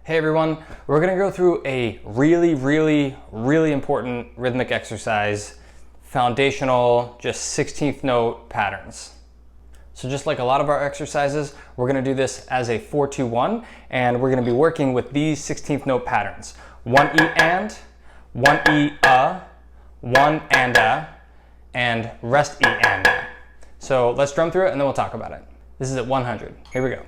Hey everyone, we're gonna go through a really important rhythmic exercise, foundational, just 16th note patterns. So just like a lot of our exercises, we're gonna do this as a 4-2-1, and we're gonna be working with these 16th note patterns. 1 E and, 1 E 1 and rest E and. So let's drum through it and then we'll talk about it. This is at 100. Here we go.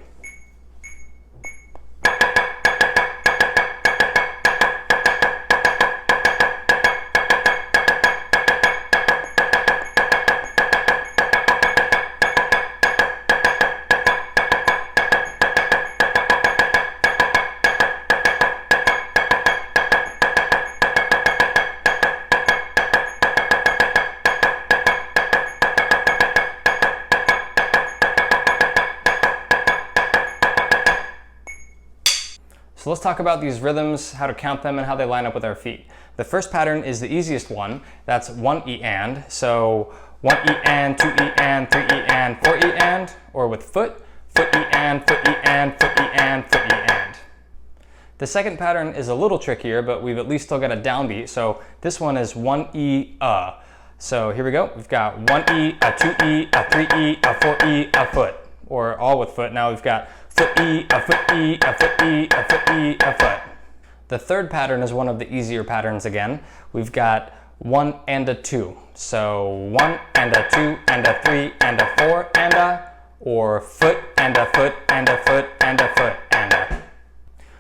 So let's talk about these rhythms, how to count them, and how they line up with our feet. The first pattern is the easiest one. That's 1 E and. So 1 E and, 2 E and, 3 E and, 4 E and, or with foot, foot E and, foot E and, foot E and, foot E and. The second pattern is a little trickier, but we've at least still got a downbeat. So this one is 1 E So here we go. We've got 1 E, a 2 E, a 3 E, a 4 E, a foot, or all with foot. Now we've got foot E, a foot E, a foot E, a foot E, a foot. The third pattern is one of the easier patterns again. We've got 1 and a 2. So 1 and a 2 and a 3 and a 4 and a, or foot and a foot and a foot and a foot and a.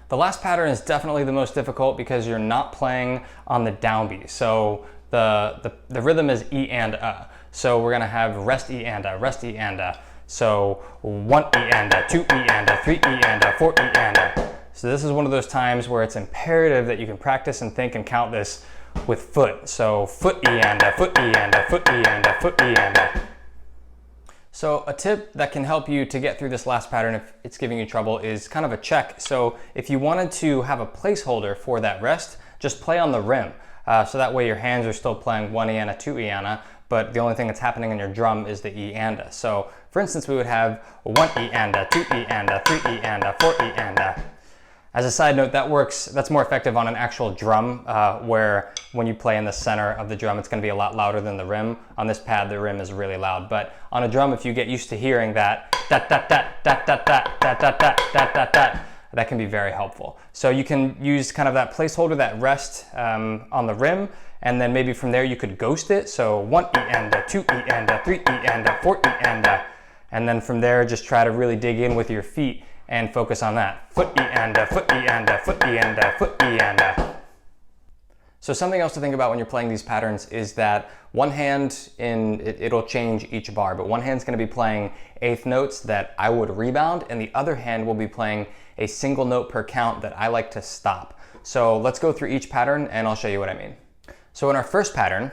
The last pattern is definitely the most difficult because you're not playing on the downbeat. So the rhythm is E and a. So we're gonna have rest E and a, rest E and a. So 1 E and a, 2 E and a, 3 E and a, 4 E and a. So this is one of those times where it's imperative that you can practice and think and count this with foot. So foot E and a, foot E and a, foot E and a, foot E and a. So a tip that can help you to get through this last pattern if it's giving you trouble is kind of a check. So if you wanted to have a placeholder for that rest, just play on the rim. So that way your hands are still playing 1 E and a, 2 E and a, but the only thing that's happening in your drum is the E and a. So for instance, we would have 1 E and a, 2 E and a, 3 E and a, 4 E and a. As a side note, that's more effective on an actual drum, where when you play in the center of the drum, it's gonna be a lot louder than the rim. On this pad, the rim is really loud, but on a drum, if you get used to hearing that, that can be very helpful. So you can use kind of that placeholder, that rest on the rim, and then maybe from there you could ghost it. So 1 E and a, 2 E and a, 3 E and a, 4 E and a. And then from there, just try to really dig in with your feet and focus on that. Foot E and a, foot E and a, foot E and a, foot E and a. So something else to think about when you're playing these patterns is that one hand, it'll change each bar, but one hand's gonna be playing eighth notes that I would rebound, and the other hand will be playing a single note per count that I like to stop. So let's go through each pattern and I'll show you what I mean. So in our first pattern,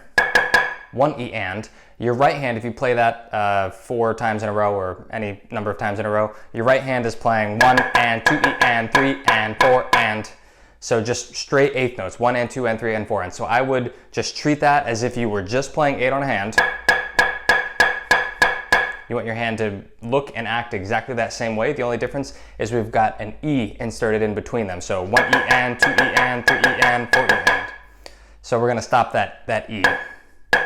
1 E and, your right hand, if you play that 4 times in a row or any number of times in a row, your right hand is playing 1 and, 2 E and, 3 and, 4 and. So just straight eighth notes, 1 and 2 and 3 and 4 and. So I would just treat that as if you were just playing 8 on a hand. You want your hand to look and act exactly that same way. The only difference is we've got an E inserted in between them. So 1 E and, 2 E and, 3 E and, 4 E and. So we're gonna stop that E,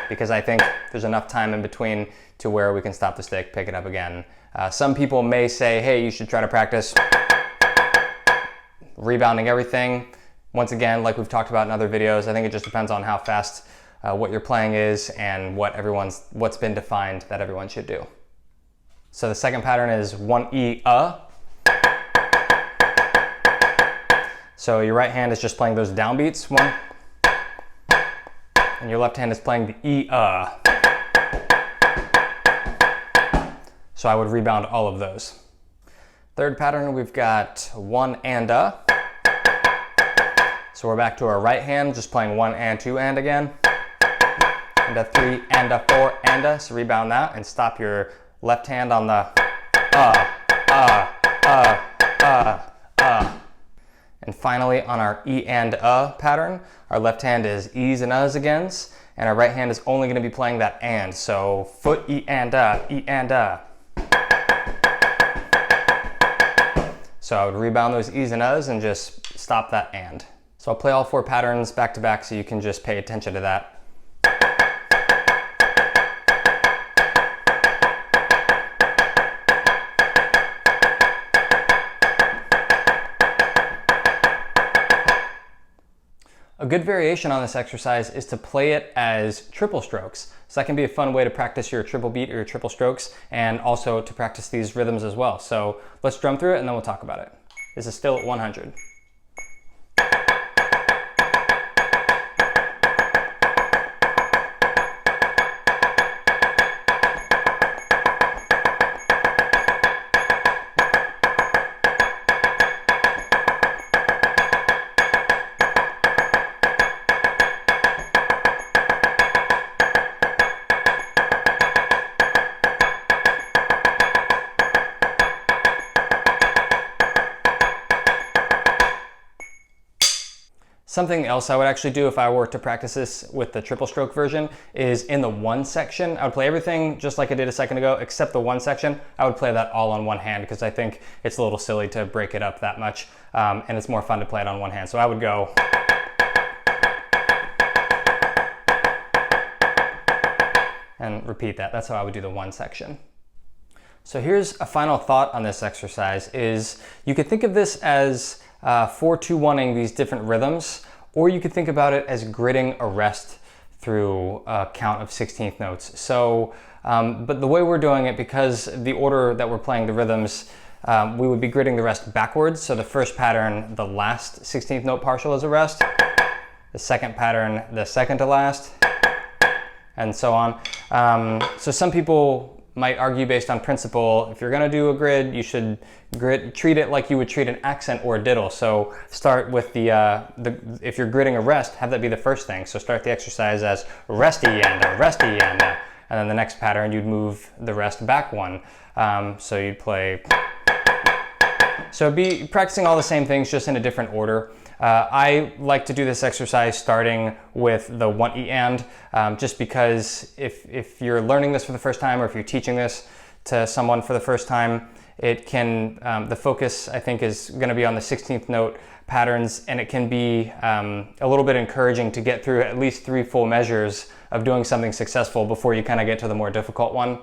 because I think there's enough time in between to where we can stop the stick, pick it up again. Some people may say, hey, you should try to practice rebounding everything. Once again, like we've talked about in other videos, I think it just depends on how fast what your playing is and what's been defined that everyone should do. So the second pattern is 1 E So your right hand is just playing those downbeats, 1, and your left hand is playing the E So I would rebound all of those. Third pattern, we've got 1 and a. So we're back to our right hand, just playing 1 and 2 and again. And a 3 and a 4 and a. So rebound that and stop your left hand on the And finally, on our E and pattern, our left hand is E's and U's again, and our right hand is only going to be playing that and. So foot E and So I would rebound those E's and U's and just stop that and. So I'll play all 4 patterns back to back so you can just pay attention to that. A good variation on this exercise is to play it as triple strokes. So that can be a fun way to practice your triple beat or your triple strokes, and also to practice these rhythms as well. So let's drum through it and then we'll talk about it. This is still at 100. Something else I would actually do if I were to practice this with the triple stroke version is in the 1 section, I would play everything just like I did a second ago, except the 1 section. I would play that all on one hand because I think it's a little silly to break it up that much, and it's more fun to play it on one hand. So I would go. And repeat that. That's how I would do the 1 section. So here's a final thought on this exercise is you could think of this as 4-2-1ing these different rhythms, or you could think about it as gridding a rest through a count of 16th notes. So, but the way we're doing it, because the order that we're playing the rhythms, we would be gridding the rest backwards. So the first pattern, the last 16th note partial is a rest. The second pattern, the second to last, and so on. So some people might argue based on principle, if you're gonna do a grid, you should treat it like you would treat an accent or a diddle. So start with if you're gridding a rest, have that be the first thing. So start the exercise as resty-yanda, resty-yanda, and then the next pattern you'd move the rest back 1. So you'd play. So be practicing all the same things, just in a different order. I like to do this exercise starting with the 1E and, just because if you're learning this for the first time, or if you're teaching this to someone for the first time, it can, the focus I think is going to be on the 16th note patterns, and it can be a little bit encouraging to get through at least 3 full measures of doing something successful before you kind of get to the more difficult one.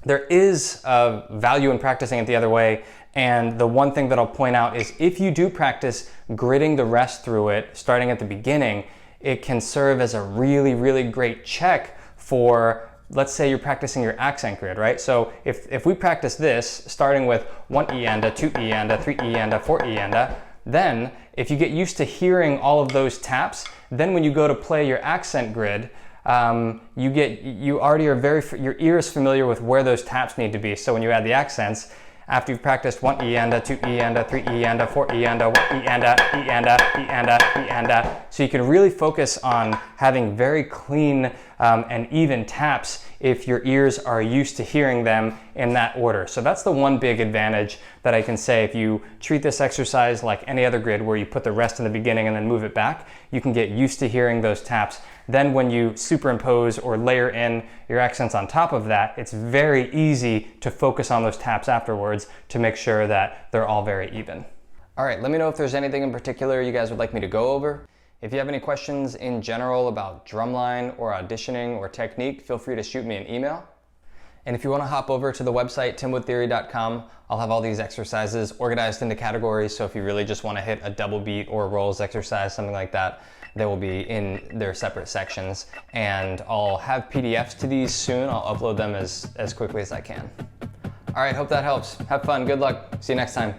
There is value in practicing it the other way, and the one thing that I'll point out is if you do practice gridding the rest through it, starting at the beginning, it can serve as a really, really great check for, let's say you're practicing your accent grid, right? So if we practice this, starting with 1E-anda, 2E-anda, 3E-anda, 4E-anda, then if you get used to hearing all of those taps, then when you go to play your accent grid, your ear is familiar with where those taps need to be. So when you add the accents, after you've practiced 1E-anda, 2E-anda, 3E-anda, 4E-anda, 1E-anda, E-anda, E-anda, E-anda. So you can really focus on having very clean and even taps if your ears are used to hearing them in that order. So that's the one big advantage that I can say. If you treat this exercise like any other grid where you put the rest in the beginning and then move it back, you can get used to hearing those taps. Then when you superimpose or layer in your accents on top of that, it's very easy to focus on those taps afterwards to make sure that they're all very even. All right, let me know if there's anything in particular you guys would like me to go over. If you have any questions in general about drumline or auditioning or technique, feel free to shoot me an email. And if you want to hop over to the website, timwoodtheory.com, I'll have all these exercises organized into categories. So if you really just want to hit a double beat or a rolls exercise, something like that, they will be in their separate sections. And I'll have PDFs to these soon. I'll upload them as quickly as I can. All right, hope that helps. Have fun, good luck. See you next time.